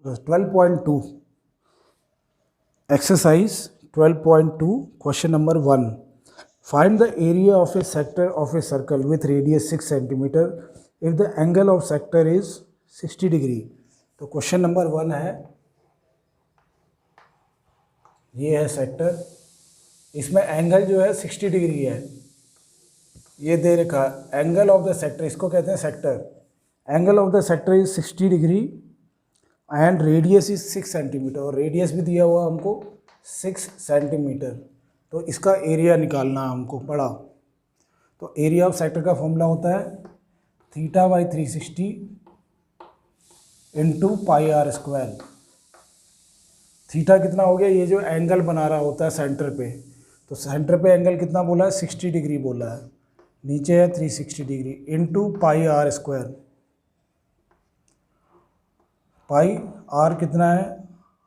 12.2 exercise 12.2 question number 1. Find the area of a sector of a circle with radius 6 centimeter if the angle of sector is 60 degree. तो question number 1 है, ये है sector, इसमें angle जो है 60 degree है, ये दे रखा एंगल ऑफ द सेक्टर, इसको कहते हैं sector. Angle of the sector is 60 degree and radius is 6 centimetre, और रेडियस भी दिया हुआ हमको 6 सेंटीमीटर. तो इसका एरिया निकालना हमको पड़ा. तो एरिया ऑफ सेक्टर का फॉर्मूला होता है theta by 360 into pi r square. Theta कितना हो गया, ये जो एंगल बना रहा होता है सेंटर पे, तो सेंटर पे एंगल कितना बोला है, 60 डिग्री बोला है, नीचे है 360 degree, into pi r square. Pi r कितना है,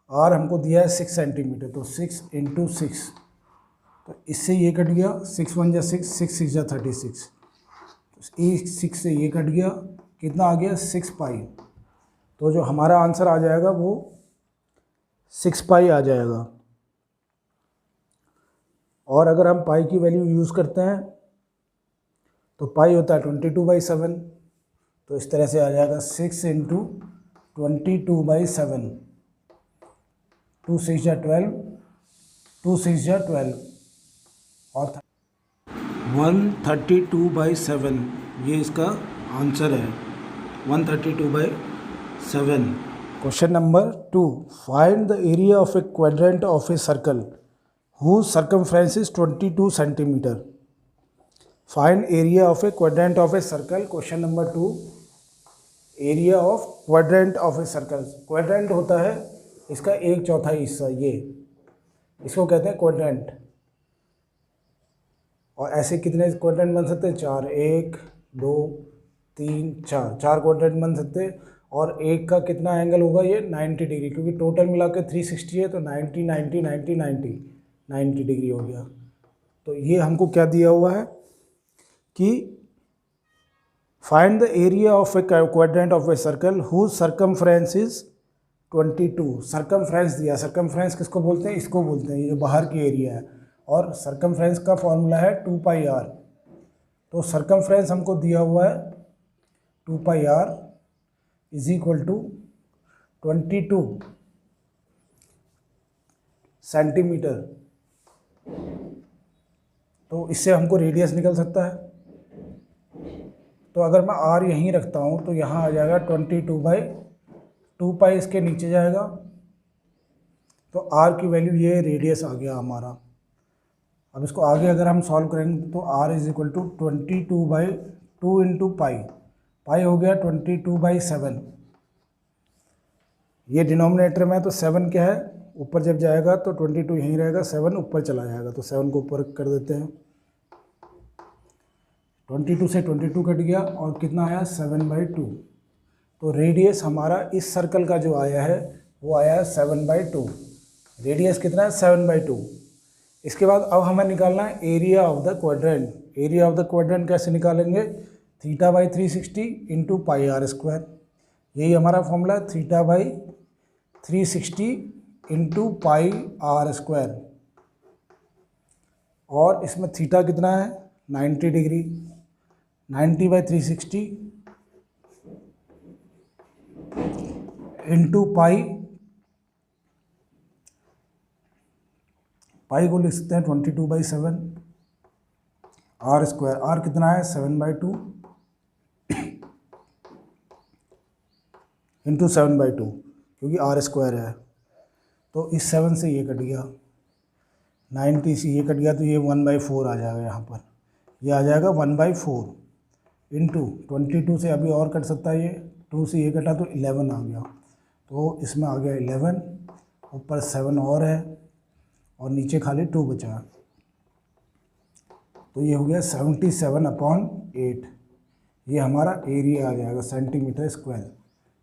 आर हमको दिया है 6 सेंटीमीटर, तो 6 इंटू 6, तो इससे ये कट गया, 6 1 जा 6, 6 6 जा 36, तो 6 से ये कट गया, कितना आ गया 6 पाई. तो जो हमारा आंसर आ जाएगा वो 6 पाई आ जाएगा. और अगर हम पाई की वैल्यू यूज़ करते हैं तो पाई होता है 22/7, तो इस तरह से आ जाएगा 6 इंटू 22/7, 2 6 जा 12, 2 6 जा 12, और 132/7, ये इसका आंसर है 132/7. Question number 2. Find the area of a quadrant of a circle whose circumference is 22 centimeter. Find area of a quadrant of a circle. Question number 2. Area of quadrant of a circle. Quadrant होता है इसका 1/4 हिस्सा, ये इसको कहते हैं quadrant. और ऐसे कितने क्वाड्रेंट बन सकते हैं, 4, 1 2 3 4, 4 क्वाड्रेंट बन सकते हैं. और एक का कितना एंगल होगा, ये 90 डिग्री, क्योंकि टोटल मिला के 360 है, तो 90 90 90 90 90 डिग्री हो गया. तो ये हमको क्या दिया हुआ है कि find the area of a quadrant of a circle whose circumference is 22. Circumference दिया, सर्कमफ्रेंस किसको बोलते हैं, इसको बोलते हैं, ये जो बाहर की एरिया है. और सर्कमफ्रेंस का फॉर्मूला है 2 पाई आर. तो सर्कमफ्रेंस हमको दिया हुआ है 2 pi r is equal to 22 centimetre. तो इससे हमको रेडियस निकल सकता है. तो अगर मैं आर यहीं रखता हूँ तो यहाँ आ जाएगा 22/2 पाई, इसके नीचे जाएगा, तो आर की वैल्यू, ये रेडियस आ गया हमारा. अब इसको आगे अगर हम सॉल्व करेंगे तो r is equal to 22/2 into pi, pi हो गया 22/7. ये डिनोमिनेटर में, तो 7 क्या है, ऊपर जब जाएगा तो 22 यहीं रहेगा, 7 ऊपर चला जाएगा, तो 7 को ऊपर कर देते हैं. 22 से 22 कट गया, और कितना आया 7/2. तो रेडियस हमारा इस सर्कल का जो आया है वो आया है 7/2. रेडियस कितना है, 7/2. इसके बाद अब हमें निकालना है area of the quadrant. Area of the quadrant कैसे निकालेंगे, theta by 360 into pi r square. यही हमारा फॉर्मूला है, theta by 360 into pi r square. और इसमें थीटा कितना है, 90 डिग्री, 90/360 इंटू पाई, पाई को लिख सकते हैं 22/7, आर स्क्वायर, आर कितना है 7/2 इंटू 7/2, क्योंकि आर स्क्वायर है. तो इस 7 से ये कट गया, 90 से ये कट गया, तो ये 1/4 आ जाएगा यहाँ पर, ये आ जाएगा 1/4 इंटू 22 से अभी और कट सकता है, ये 2 से ये कटा तो 11 आ गया, तो इसमें आ गया 11, ऊपर 7 और है, और नीचे खाली 2 बचा, तो ये हो गया 77/8. ये हमारा एरिया आ जाएगा centimetre square,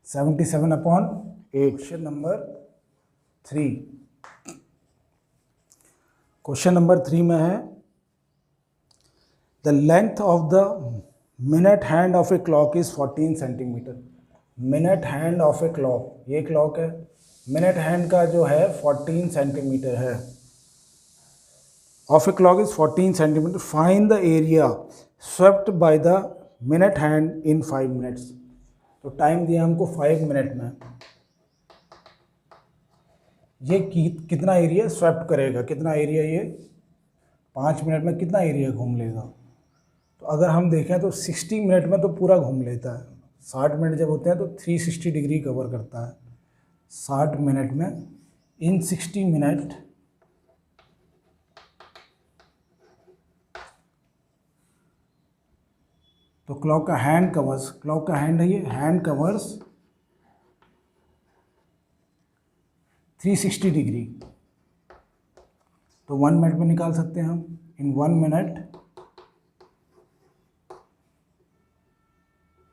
77/8. Question number 3. Question number 3 में है, the length of the minute hand of a clock is 14 centimetre. Minute hand of a clock, ये क्लॉक है, मिनट हैंड का जो है 14 सेंटीमीटर है, of a clock is 14 centimetre, find the area swept by the minute hand in 5 minutes. तो time दिया हमको 5 minute में, ये कितना एरिया स्वेप्ट करेगा, कितना एरिया ये 5 मिनट में कितना एरिया घूम लेगा। तो अगर हम देखें तो 60 मिनट में तो पूरा घूम लेता है, 60 मिनट जब होते हैं तो 360 डिग्री कवर करता है 60 मिनट में। इन 60 मिनट तो क्लॉक का हैंड कवर्स, क्लॉक का हैंड है ये, हैंड कवर्स 360 डिग्री। तो 1 मिनट में निकाल सकते हैं हम। इन 1 मिनट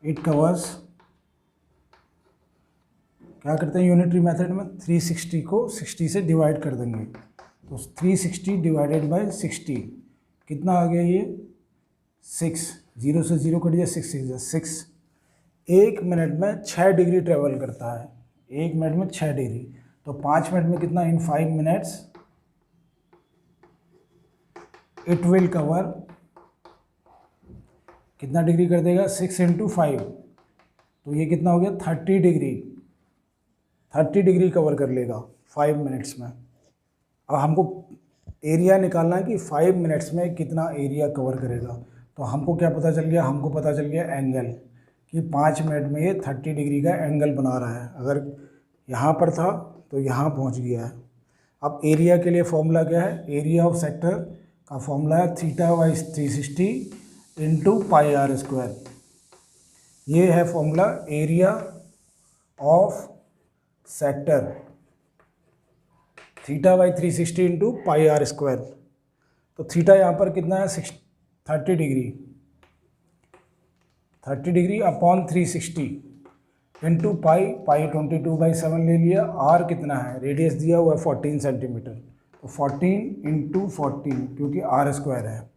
इट कवर्स, क्या करते हैं यूनिटरी मेथड में, 360 को 60 से डिवाइड कर देंगे। तो 360 डिवाइडेड बाय 60 कितना आ गया ये 6, 0 से 0 कट गया, 6 1 मिनट में 6 डिग्री ट्रेवल करता है, 1 मिनट में 6 डिग्री। तो 5 मिनट में कितना, इन 5 मिनट्स इट विल कवर, कितना डिग्री कर देगा, 6 × 5, तो ये कितना हो गया 30 डिग्री, 30 डिग्री कवर कर लेगा 5 मिनट्स में। अब हमको एरिया निकालना है कि 5 मिनट्स में कितना एरिया कवर करेगा। तो हमको क्या पता चल गया, हमको पता चल गया एंगल, कि 5 मिनट में ये 30 डिग्री का एंगल बना रहा है। अगर यहाँ पर था तो यहाँ पहुँच गया है। अब एरिया के लिए फॉर्मूला क्या है, एरिया ऑफ सेक्टर का फॉर्मूला है θ/360 × πr²। ये है formula area of sector, θ/360 × πr²। तो थीटा यहाँ पर कितना है 30 डिग्री, 30 डिग्री अपॉन 360 इंटू पाई 22/7 ले लिया। आर कितना है, रेडियस दिया हुआ है 14 सेंटीमीटर, तो 14 × 14 क्योंकि r² है।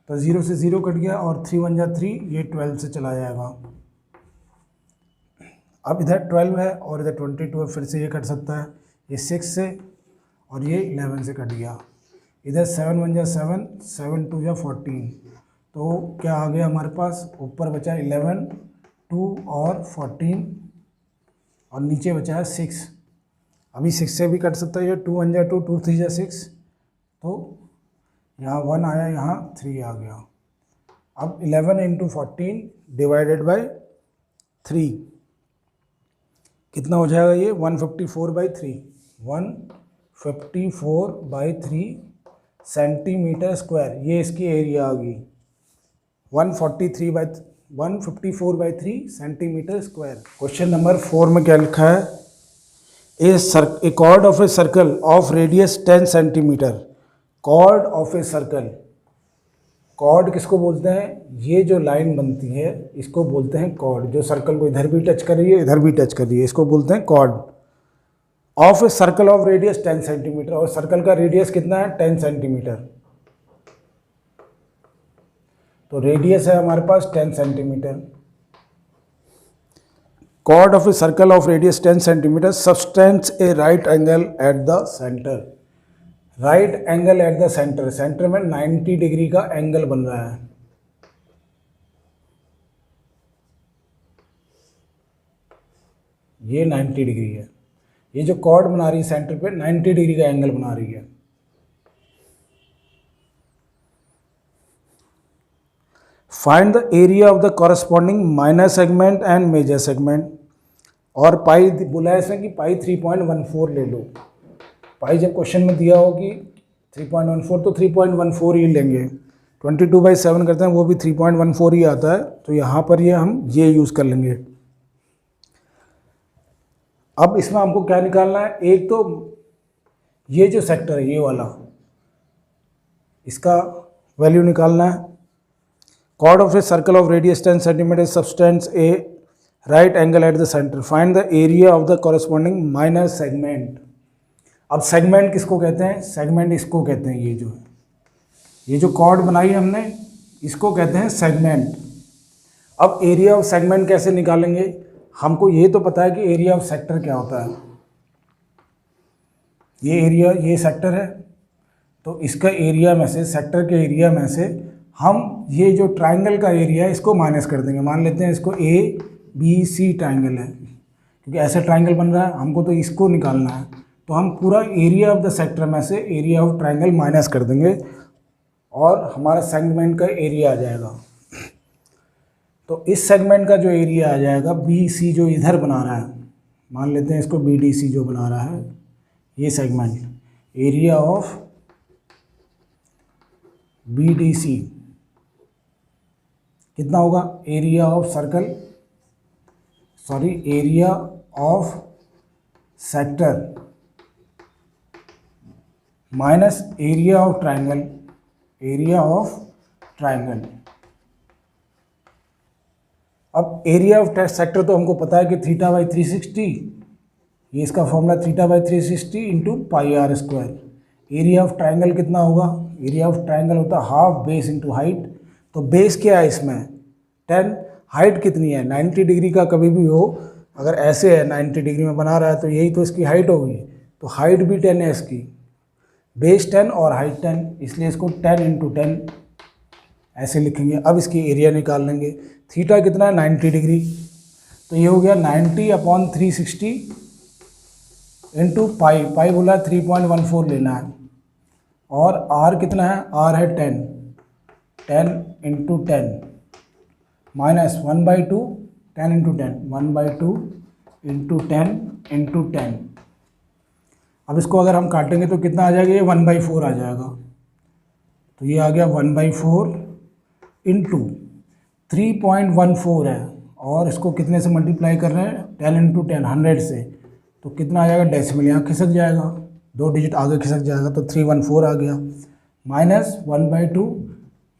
तो 0 से 0 कट गया और 3 × 1 = 3, ये 12 से चला जाएगा। अब इधर 12 है और इधर 22 है, फिर से ये कट सकता है, ये 6 से और ये 11 से कट गया। इधर 7 × 1 = 7, 7 × 2 = 14, तो क्या आ गया हमारे पास, ऊपर बचा 11, 2 और 14 और नीचे बचा है 6। अभी 6 से भी कट सकता है, ये 2 × 1 = 2, 2 × 3 = 6, तो यहाँ 1 आया, यहाँ 3 आ गया। अब 11 × 14 डिवाइडेड बाय 3 कितना हो जाएगा, ये 154/3, 154/3 सेंटीमीटर²। ये इसकी एरिया आ गई 154/3 सेंटीमीटर²। क्वेश्चन नंबर 4 में क्या लिखा है, a chord of a circle of radius 10 centimetre. Chord of a circle, chord किसको बोलते हैं, ये जो लाइन बनती है इसको बोलते हैं कॉर्ड, जो सर्कल को इधर भी टच कर रही है इधर भी टच कर रही है, इसको बोलते हैं chord. Of a circle of radius 10 centimetre, और सर्कल का रेडियस कितना है 10 सेंटीमीटर। तो रेडियस है हमारे पास 10 centimetre. Chord of a circle of radius 10 centimetre subtends a right angle at the centre. Right angle at the centre, centre में 90 degree का एंगल बन रहा है। ये 90 डिग्री है, ये जो कॉर्ड बना रही है सेंटर पे 90 डिग्री का एंगल बना रही है। Find the area of the corresponding minor segment and major segment. और पाई बोला है इसमें कि पाई 3.14 ले लो। पाई जब क्वेश्चन में दिया हो कि 3.14 तो 3.14 ही लेंगे। 22/7 करते हैं वो भी 3.14 ही आता है, तो यहाँ पर ये हम ये यूज़ कर लेंगे। अब इसमें हमको क्या निकालना है, एक तो ये जो सेक्टर है ये वाला, इसका वैल्यू निकालना है। Chord of a circle of radius 10 centimetre subtends a right angle at the centre, find the area of the corresponding minor segment. अब सेगमेंट किसको कहते हैं, सेगमेंट इसको कहते हैं, ये जो है ये जो कॉर्ड बनाई हमने इसको कहते हैं सेगमेंट। अब एरिया ऑफ सेगमेंट कैसे निकालेंगे, हमको ये तो पता है कि एरिया ऑफ सेक्टर क्या होता है, ये एरिया, ये सेक्टर है, तो इसका एरिया में से, सेक्टर के एरिया में से हम ये जो ट्राइंगल का एरिया है इसको माइनस कर देंगे। मान लेते हैं इसको ABC ट्राइंगल है, क्योंकि ऐसा ट्राइंगल बन रहा है, हमको तो इसको निकालना है, तो हम पूरा एरिया ऑफ द सेक्टर में से एरिया ऑफ ट्राइंगल माइनस कर देंगे और हमारा सेगमेंट का एरिया आ जाएगा। तो इस सेगमेंट का जो एरिया आ जाएगा, BC जो इधर बना रहा है, मान लेते हैं इसको BDC जो बना रहा है, ये सेगमेंट, एरिया ऑफ BDC कितना होगा, area of circle, sorry area of sector minus area of triangle, area of triangle. अब एरिया ऑफ सेक्टर तो हमको पता है कि θ/360, ये इसका formula θ/360 into πr²। Area of triangle कितना होगा, एरिया ऑफ ट्राइंगल होता है हाफ बेस इंटू हाइट। तो बेस क्या है इसमें 10, हाइट कितनी है 90 डिग्री का, कभी भी हो अगर ऐसे है 90 डिग्री में बना रहा है तो यही तो इसकी हाइट होगी, तो हाइट भी 10 है इसकी, बेस 10 और हाइट 10, इसलिए इसको 10 इंटू 10 ऐसे लिखेंगे। अब इसकी एरिया निकाल लेंगे, थीटा कितना है 90 डिग्री, तो ये हो गया 90/360 इंटू पाई बोला 3.14 लेना है, और आर कितना है, आर है 10 into 10 minus 1/2, 10 into 10, 1/2 into 10 into 10। अब इसको अगर हम काटेंगे तो कितना आ जाएगा, ये 1/4 आ जाएगा, तो ये आ गया 1/4 इंटू 3.14 है, और इसको कितने से मल्टीप्लाई कर रहे हैं, 10 इंटू 10 100 से, तो कितना आ जाएगा, डेसिमल यहाँ खिसक जाएगा, 2 डिजिट आगे खिसक जाएगा, तो 314 आ गया, माइनस 1/2,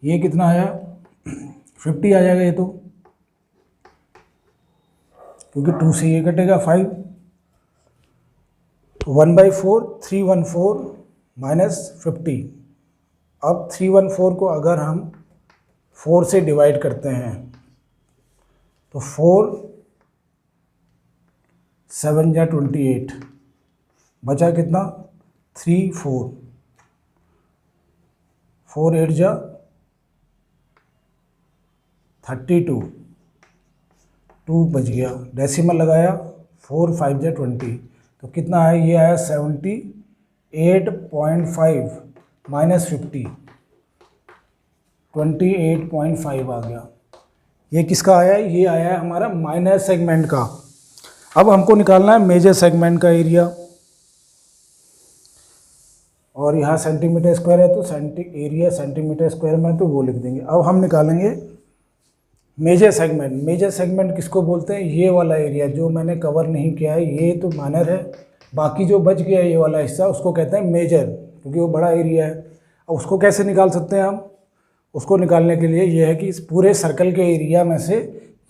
ये कितना आया 50 आ जाएगा ये तो, क्योंकि 2 से ये कटेगा 5, 1/4 314 माइनस 50। अब 314 को अगर हम 4 से डिवाइड करते हैं तो 4 7 या 28, बचा कितना 3 4, 4 8 जा 32, 2 बच गया, डेसिमल लगाया, 4 5 जा 20, तो कितना है, ये आया 78.5 माइनस 50, 28.5 आ गया। ये किसका आया है, ये आया है हमारा माइनर सेगमेंट का। अब हमको निकालना है मेजर सेगमेंट का एरिया, और यहाँ सेंटीमीटर स्क्वायर है तो एरिया सेंटीमीटर स्क्वायर में, तो वो लिख देंगे। अब हम निकालेंगे मेजर सेगमेंट। मेजर सेगमेंट किसको बोलते हैं, ये वाला एरिया जो मैंने कवर नहीं किया है, ये तो माइनर है, बाकी जो बच गया है ये वाला हिस्सा, उसको कहते हैं मेजर, क्योंकि वो बड़ा एरिया है। अब उसको कैसे निकाल सकते हैं हम, उसको निकालने के लिए ये है कि इस पूरे सर्कल के एरिया में से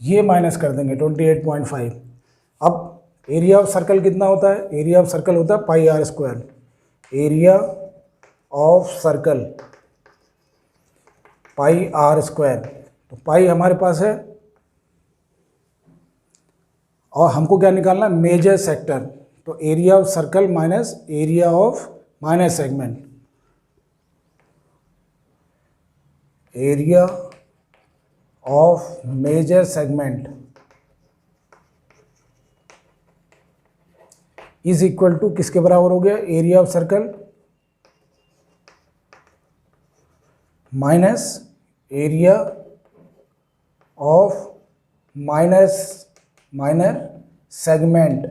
ये माइनस कर देंगे 28.5। अब एरिया ऑफ सर्कल कितना होता है, एरिया ऑफ सर्कल होता है πr², area of circle πr², तो पाई हमारे पास है, और हमको क्या निकालना है, मेजर सेक्टर, तो area of circle minus area of minor segment, area of major segment is equal to किसके बराबर हो गया, area of circle minus area of minor segment,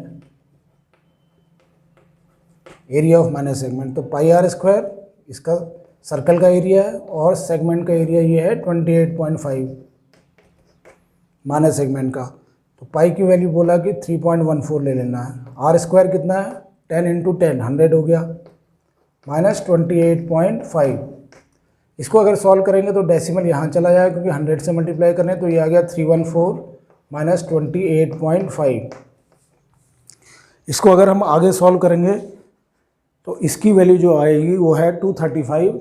area of minor segment. तो πr² इसका सर्कल का area है, और सेगमेंट का एरिया ये है 28.5 माइनर सेगमेंट का। तो पाई की वैल्यू बोला कि 3.14 ले लेना है। r² कितना है, 10 इंटू 10 100 हो गया, माइनस 28.5। इसको अगर सॉल्व करेंगे तो डेसिमल यहाँ चला जाएगा, क्योंकि 100 से मल्टीप्लाई करने, तो ये आ गया 314 माइनस 28.5। इसको अगर हम आगे सॉल्व करेंगे तो इसकी वैल्यू जो आएगी वो है 235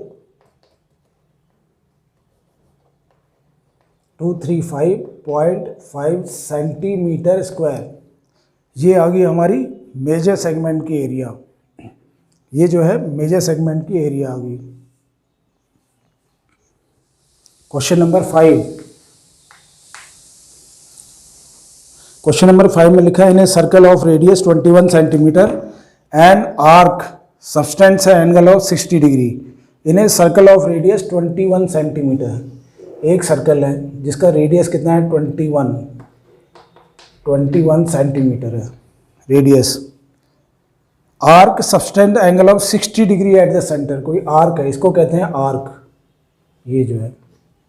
235.5 सेंटीमीटर स्क्वायर। ये आ गई हमारी मेजर सेगमेंट की एरिया। ये जो है मेजर सेगमेंट की एरिया आ गई। Question number 5। क्वेश्चन नंबर 5 में लिखा है in a circle of radius 21 centimetre and arc subtends angle of 60 degree. In a circle of radius 21 centimetre. एक सर्कल है जिसका रेडियस कितना है 21 सेंटीमीटर है radius. Arc subtend angle of 60 degree at the centre. कोई आर्क है, इसको कहते हैं आर्क। ये जो है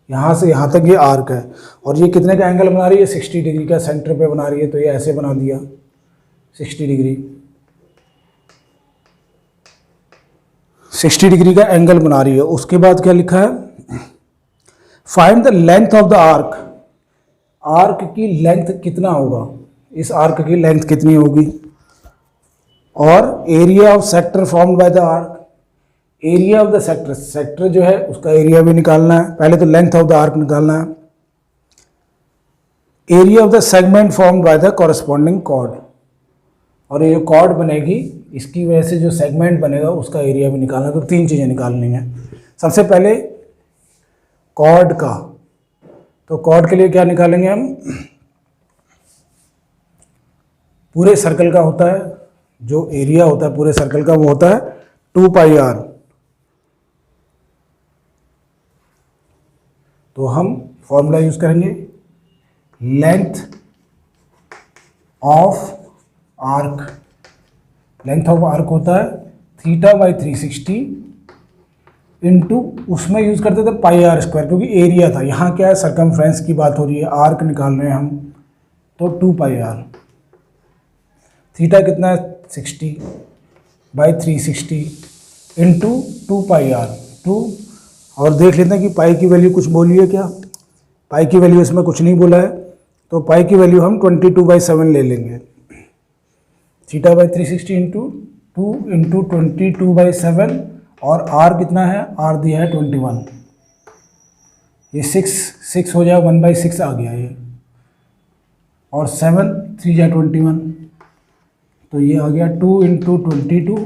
यहाँ से यहाँ तक ये आर्क है और ये कितने का एंगल बना रही है 60 डिग्री का सेंटर पे बना रही है। तो ये ऐसे बना दिया 60 डिग्री का एंगल बना रही है। उसके बाद क्या लिखा है find the length of the arc. Arc की लेंथ कितना होगा, इस आर्क की लेंथ कितनी होगी। और area of sector formed by the arc. Area of the sector, sector जो है उसका एरिया भी निकालना है। पहले तो लेंथ ऑफ द आर्क निकालना है। Area of the segment formed by the corresponding chord. और ये जो कॉर्ड बनेगी इसकी वजह से जो सेगमेंट बनेगा उसका एरिया भी निकालना है। तो तीन चीज़ें निकालनी है। सबसे पहले कॉर्ड का, तो कॉर्ड के लिए क्या निकालेंगे हम, पूरे सर्कल का होता है जो एरिया होता है पूरे सर्कल का वो होता है 2 पाई आर। तो हम फॉर्मूला यूज करेंगे length of arc. Length of arc होता है θ/360 इंटू, उसमें यूज करते थे पाई आर स्क्वायर क्योंकि एरिया था। यहाँ क्या है सर्कमफ्रेंस की बात हो रही है, आर्क निकाल रहे हैं हम, तो 2 पाई आर। थीटा कितना है 60/360 इंटू 2 पाई आर 2। और देख लेते हैं कि पाई की वैल्यू कुछ बोली है क्या। पाई की वैल्यू इसमें कुछ नहीं बोला है, तो पाई की वैल्यू हम 22/7 ले लेंगे। θ/360 इंटू 2 इंटू 22/7 और आर कितना है, आर दिया है 21। ये 6 हो जाएगा, 1/6 आ गया ये, और 7 3 जा 21, तो ये आ गया 2 इंटू 22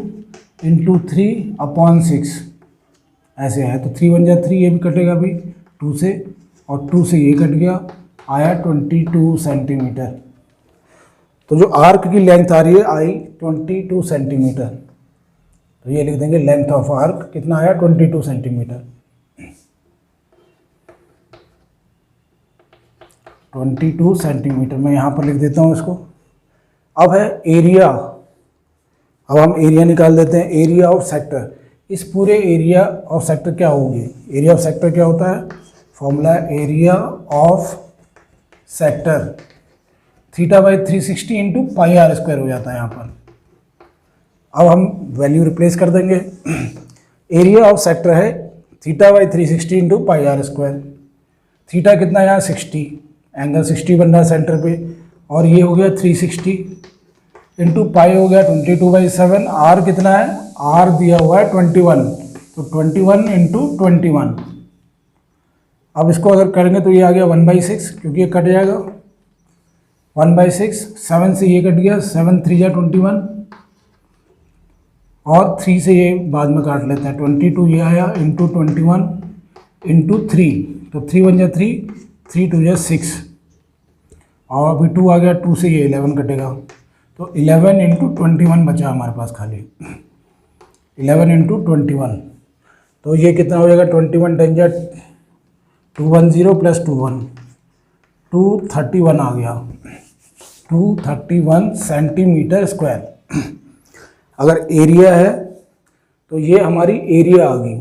इंटू 3/6 ऐसे है। तो 3 1 जा 3, ये भी कटेगा अभी 2 से, और 2 से ये कट गया, आया 22 सेंटीमीटर। तो जो आर्क की लेंथ आ रही है आई 22 सेंटीमीटर। तो ये लिख देंगे लेंथ ऑफ आर्क कितना आया 22 सेंटीमीटर। 22 सेंटीमीटर मैं यहाँ पर लिख देता हूँ इसको। अब है एरिया। अब हम एरिया निकाल देते हैं, एरिया ऑफ सेक्टर। इस पूरे एरिया ऑफ सेक्टर क्या होगी, एरिया ऑफ सेक्टर क्या होता है, formula area of sector θ/360 into pi r square हो जाता है यहाँ पर। अब हम वैल्यू रिप्लेस कर देंगे। एरिया ऑफ सेक्टर है θ/360 into pi r square. Theta कितना यहाँ 60, एंगल 60 बन रहा है सेंटर पे, और ये हो गया 360 इंटू पाई हो गया 22/7। आर कितना है, आर दिया हुआ है 21, तो 21 इंटू 21। अब इसको अगर करेंगे तो ये आ गया 1/6 क्योंकि ये कट जाएगा 1/6। 7 से ये कट गया, 7 3 जा 21, और 3 से ये बाद में काट लेते हैं, 22 ये आया इंटू 21 इंटू 3, तो 3 1 जा 3, 3 2 जा 6, और अभी 2 आ गया, 2 से ये 11 कटेगा, तो 11 इंटू 21 बचा हमारे पास खाली, 11 इंटू 21। तो ये कितना हो जाएगा 21 10 जा 210 प्लस 21, 231 आ गया, 231 सेंटीमीटर स्क्वायर। अगर एरिया है तो ये हमारी एरिया आ गई,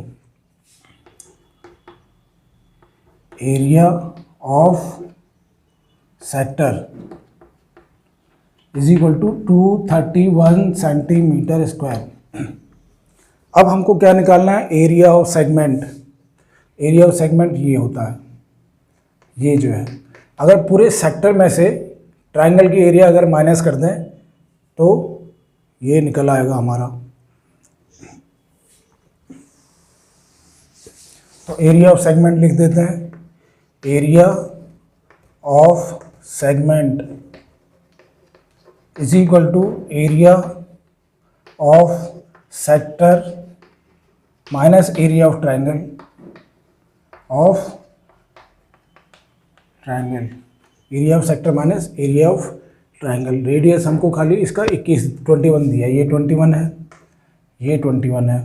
area of sector is equal to 231 centimetre square. अब हमको क्या निकालना है, area of segment. Area of segment ये होता है, ये जो है, अगर पूरे सेक्टर में से ट्रायंगल की एरिया अगर माइनस कर दें तो ये निकल आएगा हमारा। तो एरिया ऑफ सेगमेंट लिख देते हैं, area of segment is equal to area of sector minus area of triangle area of sector minus area of triangle. Radius हमको खाली इसका 21 दिया, ये 21 है, ये 21 है,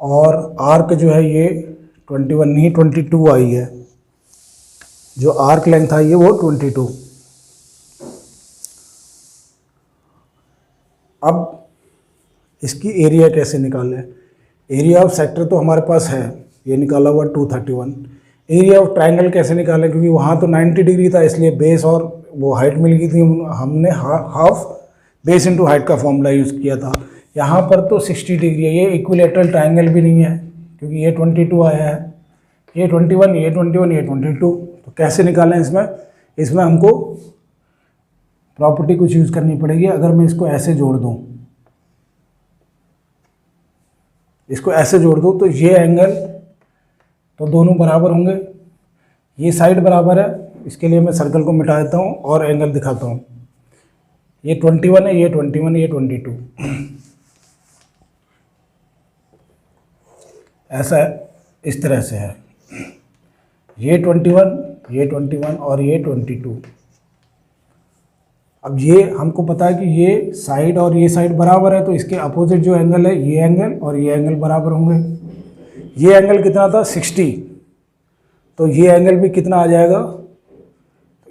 और आर्क जो है ये 21 नहीं 22 आई है, जो आर्क लेंथ आई है वो 22। अब इसकी एरिया कैसे निकालें? एरिया ऑफ सेक्टर तो हमारे पास है, ये निकाला हुआ 231। एरिया ऑफ ट्रायंगल कैसे निकालें? क्योंकि वहाँ तो 90 डिग्री था, इसलिए बेस और वो हाइट मिल गई थी, हमने हाफ बेस इंटू हाइट का फॉर्मूला यूज़ किया था। यहाँ पर तो 60 डिग्री है, ये इक्विलेटरल ट्रायंगल भी नहीं है क्योंकि ये 22 आया है, ये 21, ये 21, ये 22। तो कैसे निकालें इसमें हमको प्रॉपर्टी कुछ यूज़ करनी पड़ेगी। अगर मैं इसको ऐसे जोड़ दूँ, इसको ऐसे जोड़ दूँ तो ये एंगल तो दोनों बराबर होंगे, ये साइड बराबर है, इसके लिए मैं सर्कल को मिटा देता हूँ और एंगल दिखाता हूँ। ये 21 है, ये 21, ये 22। ऐसा इस तरह से है, ये 21, ये 21 और ये 22। अब ये हमको पता है कि ये साइड और ये साइड बराबर है, तो इसके अपोजिट जो एंगल है ये एंगल और ये एंगल बराबर होंगे। ये एंगल कितना था? 60, तो ये एंगल भी कितना आ जाएगा?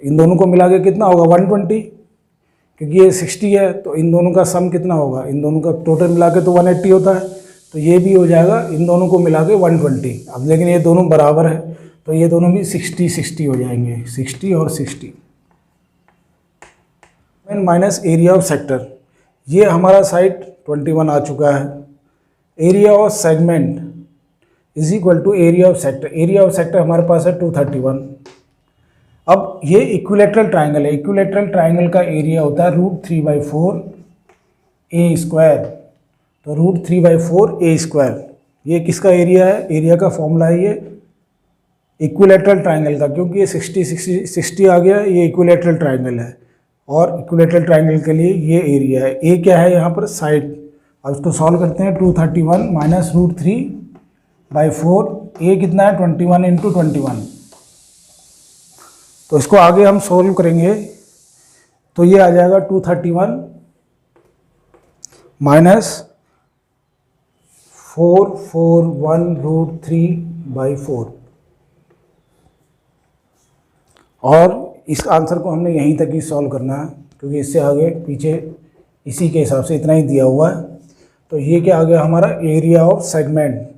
इन दोनों को मिला के कितना होगा? 120, क्योंकि ये 60 है तो इन दोनों का सम कितना होगा? इन दोनों का टोटल मिला के तो 180 होता है, तो ये भी हो जाएगा इन दोनों को मिला के 120। अब लेकिन ये दोनों बराबर है तो ये दोनों भी 60-60 हो जाएंगे, 60 और 60। माइनस एरिया ऑफ सेक्टर, ये हमारा साइड 21 आ चुका है। Area of segment is equal to area of sector. Area of sector हमारे पास है 231। अब ये इक्विलेटरल ट्रायंगल है, इक्विलेटरल ट्रायंगल का एरिया होता है √3/4 ए स्क्वायर। तो √3/4 ए स्क्वायर ये किसका एरिया है? एरिया का फॉर्मूला है ये इक्विलेटरल ट्रायंगल का, क्योंकि ये 60 आ गया, ये इक्विलेटरल ट्रायंगल है और इक्विलेटरल ट्रायंगल के लिए ये एरिया है। ए क्या है यहाँ पर? साइड। अब इसको सॉल्व करते हैं। 231 माइनस √3/4, ए कितना है? 21 इंटू 21। तो इसको आगे हम सॉल्व करेंगे तो ये आ जाएगा 231 माइनस 441√3/4, और इस आंसर को हमने यहीं तक ही सॉल्व करना है, क्योंकि इससे आगे पीछे इसी के हिसाब से इतना ही दिया हुआ है। तो ये क्या आ गया हमारा? Area of segment.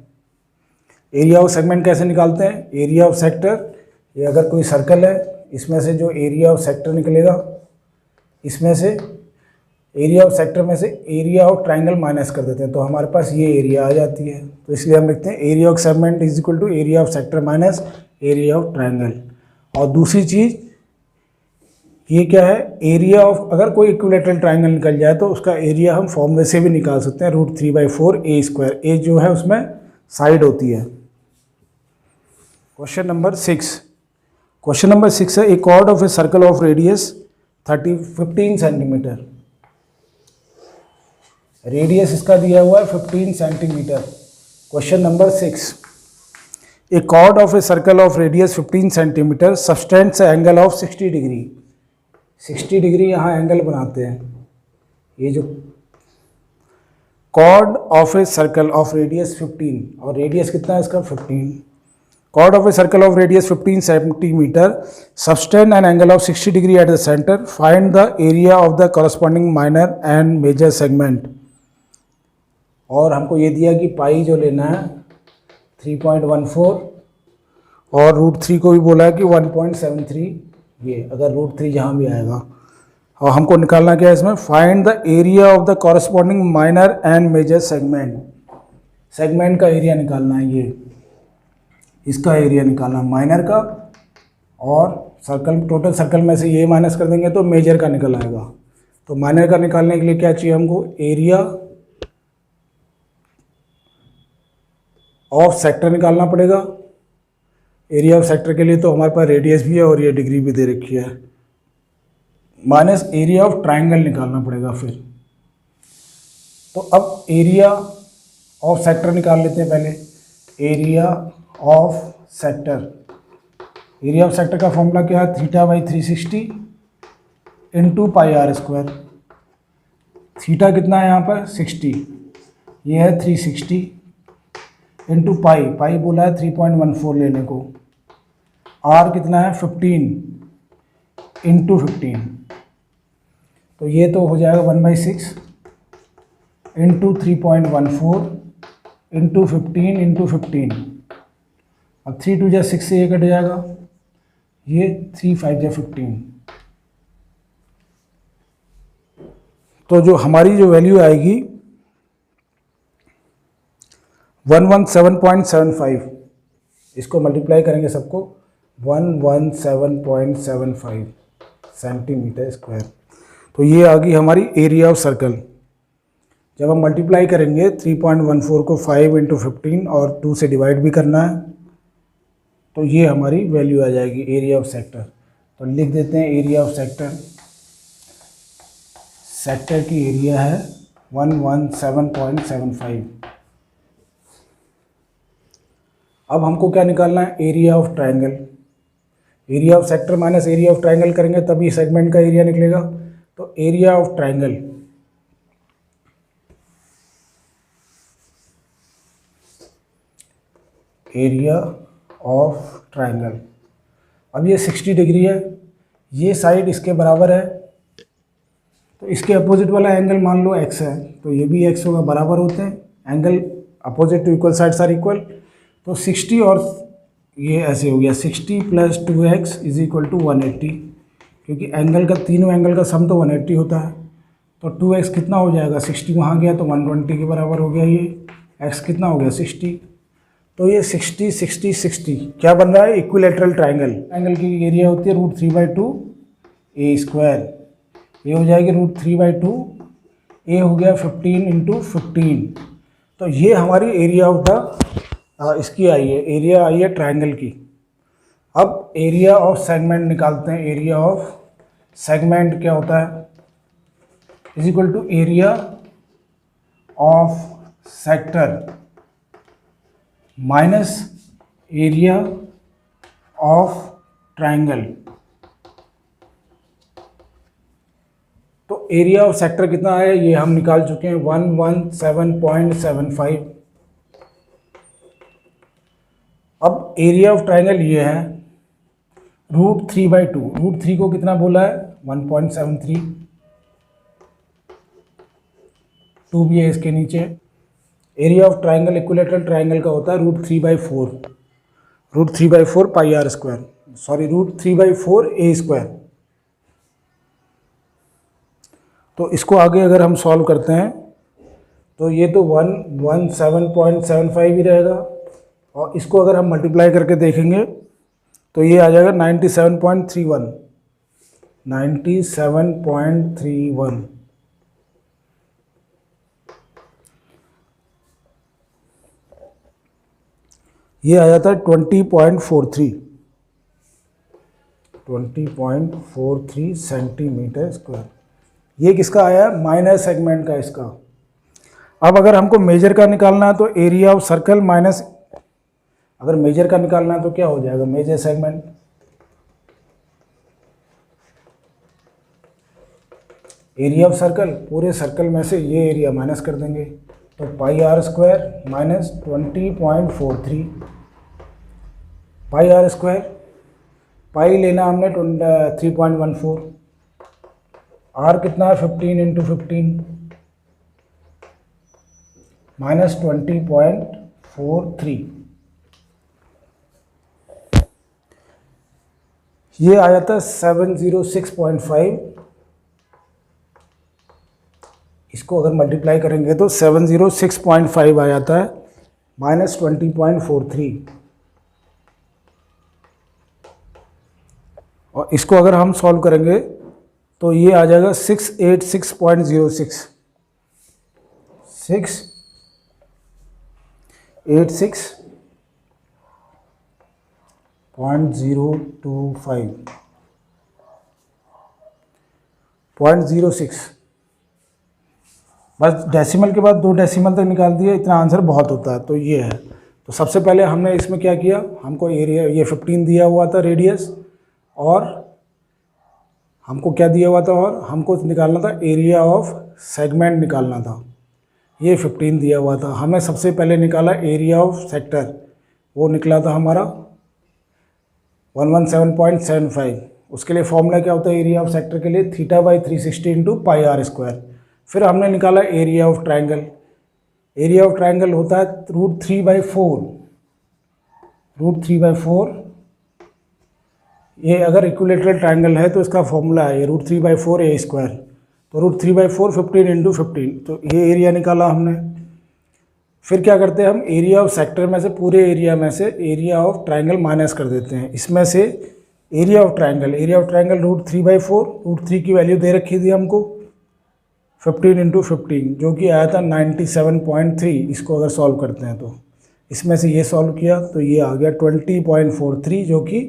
Area of segment कैसे निकालते हैं? एरिया ऑफ सेक्टर, ये अगर कोई सर्कल है, इसमें से जो एरिया ऑफ सेक्टर निकलेगा, इसमें से एरिया ऑफ सेक्टर में से एरिया ऑफ ट्रायंगल माइनस कर देते हैं, तो हमारे पास ये एरिया आ जाती है। तो इसलिए हम लिखते हैं area of segment is equal to area of sector minus area of triangle. और दूसरी चीज़ ये क्या है? एरिया ऑफ, अगर कोई इक्विलेटरल ट्रायंगल निकल जाए तो उसका एरिया हम फॉर्मूले से भी निकाल सकते हैं, √3/4 ए स्क्वायर। ए जो है उसमें साइड होती है। क्वेश्चन नंबर 6 है, a chord of a circle of radius 15 centimetre. Radius इसका दिया हुआ है 15 centimetre. Question number 6, a chord of a circle of radius 15 centimetre subtends angle of 60 degree. 60 degree यहाँ एंगल बनाते हैं। ये जो chord of a circle of radius 15, और रेडियस कितना है इसका? 15। Chord of a circle of radius 15 centimetre subtend an angle of 60 degree at the centre, find the area of the corresponding minor and major segment. और हमको ये दिया कि पाई जो लेना है 3.14, और √3 को भी बोला है कि 1.73, ये अगर √3 जहाँ भी आएगा। और हमको निकालना क्या है इसमें? Find the area of the corresponding minor and major segment. Segment का एरिया निकालना है, ये इसका एरिया निकालना माइनर का, और सर्कल, टोटल सर्कल में से ये माइनस कर देंगे तो मेजर का निकल आएगा। तो माइनर का निकालने के लिए क्या चाहिए हमको? एरिया ऑफ सेक्टर निकालना पड़ेगा, एरिया ऑफ सेक्टर के लिए तो हमारे पास रेडियस भी है और ये डिग्री भी दे रखी है, माइनस एरिया ऑफ ट्राइंगल निकालना पड़ेगा फिर। तो अब एरिया ऑफ सेक्टर निकाल लेते हैं पहले। Area of sector, area of sector का फॉर्मूला क्या है, theta by 360 into pi r square. Theta कितना है यहाँ पर 60, ये है 360 इंटू पाई, पाई बोला है 3.14 लेने को, आर कितना है 15 इंटू 15, तो ये तो हो जाएगा 1/6 इंटू 3.14 इंटू 15 इंटू 15। अब 3 2 जा 6 से ये कट जाएगा, ये 3 5 जा 15। तो जो हमारी जो वैल्यू आएगी 117.75, इसको मल्टीप्लाई करेंगे सबको, 117.75 सेंटीमीटर स्क्वायर। तो ये आ गई हमारी एरिया ऑफ सर्कल। जब हम मल्टीप्लाई करेंगे 3.14 को 5 इंटू 15 और 2 से डिवाइड भी करना है, तो ये हमारी वैल्यू आ जाएगी एरिया ऑफ सेक्टर। तो लिख देते हैं एरिया ऑफ सेक्टर। सेक्टर की एरिया है 117.75। अब हमको क्या निकालना है, area of triangle. Area of sector minus area of triangle करेंगे तभी सेगमेंट का एरिया निकलेगा। तो area of triangle, area of triangle, अब ये 60 डिग्री है, ये साइड इसके बराबर है, तो इसके अपोजिट वाला एंगल मान लो x है, तो ये भी x होगा, बराबर होते हैं, angle opposite to equal sides are equal. तो 60 और ये ऐसे हो गया 60 + 2x इज इक्वल टू 180, क्योंकि एंगल का तीनों एंगल का सम तो 180 होता है। तो 2x कितना हो जाएगा, 60 वहाँ गया तो 120 के बराबर हो गया, ये x कितना हो गया 60। तो ये 60 60 60 क्या बन रहा है, इक्विलेटरल ट्राइंगल। ट्राइंगल की एरिया होती है √3/2 a², ये हो जाएगी √3/2, ए हो गया 15 इंटू 15। तो ये हमारी एरिया ऑफ द इसकी आई है, एरिया आई है ट्राइंगल की। अब एरिया ऑफ सेगमेंट निकालते हैं। एरिया ऑफ सेगमेंट क्या होता है, is equal to area of sector minus area of triangle. तो एरिया ऑफ सेक्टर कितना है ये हम निकाल चुके हैं, 117.75। अब एरिया ऑफ ट्राइंगल ये है √3/2, √3 को कितना बोला है 1.73, 2 भी है इसके नीचे। Area of triangle equilateral triangle का होता है √3/4, √3/4 पाई आर स्क्वायर, सॉरी √3/4 a²। तो इसको आगे अगर हम सॉल्व करते हैं तो ये तो 117.75 ही रहेगा, और इसको अगर हम मल्टीप्लाई करके देखेंगे तो ये आ जाएगा 97.31, 97.31। ये आ जाता है 20.43, 20.43 सेंटीमीटर स्क्वायर। ये किसका आया, माइनर सेगमेंट का इसका। अब अगर हमको मेजर का निकालना है तो एरिया ऑफ सर्कल माइनस, अगर मेजर का निकालना है तो क्या हो जाएगा, major segment, area of circle, पूरे सर्कल में से ये एरिया माइनस कर देंगे, तो pi r square minus 20.43 pi r square, pi लेना हमने 3.14, आर कितना है 15 इंटू 15 माइनस 20.43, ये आ जाता है 706.5। इसको अगर मल्टीप्लाई करेंगे तो 706.5 आ जाता है, माइनस 20.43, और इसको अगर हम सॉल्व करेंगे तो ये आ जाएगा 686.06, 686 0.025 0.06। बस डेसिमल के बाद 2 डेसिमल तक निकाल दिया, इतना आंसर बहुत होता है। तो ये है। तो सबसे पहले हमने इसमें क्या किया, हमको एरिया ये 15 दिया हुआ था रेडियस, और हमको क्या दिया हुआ था, और हमको निकालना था एरिया ऑफ सेगमेंट निकालना था। ये 15 दिया हुआ था। हमने सबसे पहले निकाला एरिया ऑफ सेक्टर, वो निकला था हमारा 117.75। उसके लिए फॉर्मूला क्या होता है एरिया ऑफ सेक्टर के लिए, θ/360 इंटू पाई आर स्क्वायर। फिर हमने निकाला area of triangle. Area of triangle होता है √3/4। √3/4, ये अगर इक्विलेटरल ट्राइंगल है तो इसका फॉर्मूला है ये √3/4 a स्क्वायर। तो √3/4 15 इंटू 15, तो ये एरिया निकाला हमने। फिर क्या करते हैं हम, एरिया ऑफ सेक्टर में से, पूरे एरिया में से एरिया ऑफ ट्राइंगल माइनस कर देते हैं। इसमें से एरिया ऑफ ट्राइंगल √3/4, √3 की वैल्यू दे रखी थी हमको 15 इंटू 15, जो कि आया था 97.3। इसको अगर सॉल्व करते हैं तो इसमें से ये सॉल्व किया तो ये आ गया 20.43, जो कि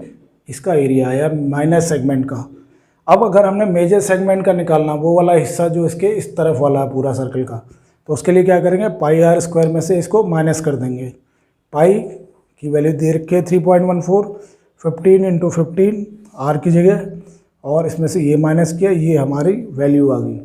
इसका एरिया आया माइनस सेगमेंट का। अब अगर हमने मेजर सेगमेंट का निकालना, वो वाला हिस्सा जो इसके इस तरफ वाला है पूरा सर्कल का, तो उसके लिए क्या करेंगे, पाई आर स्क्वायर में से इसको माइनस कर देंगे। पाई की वैल्यू दे रखी है 3.14, 15 इंटू 15 आर की जगह, और इसमें से ये माइनस किया, ये हमारी वैल्यू आ गई।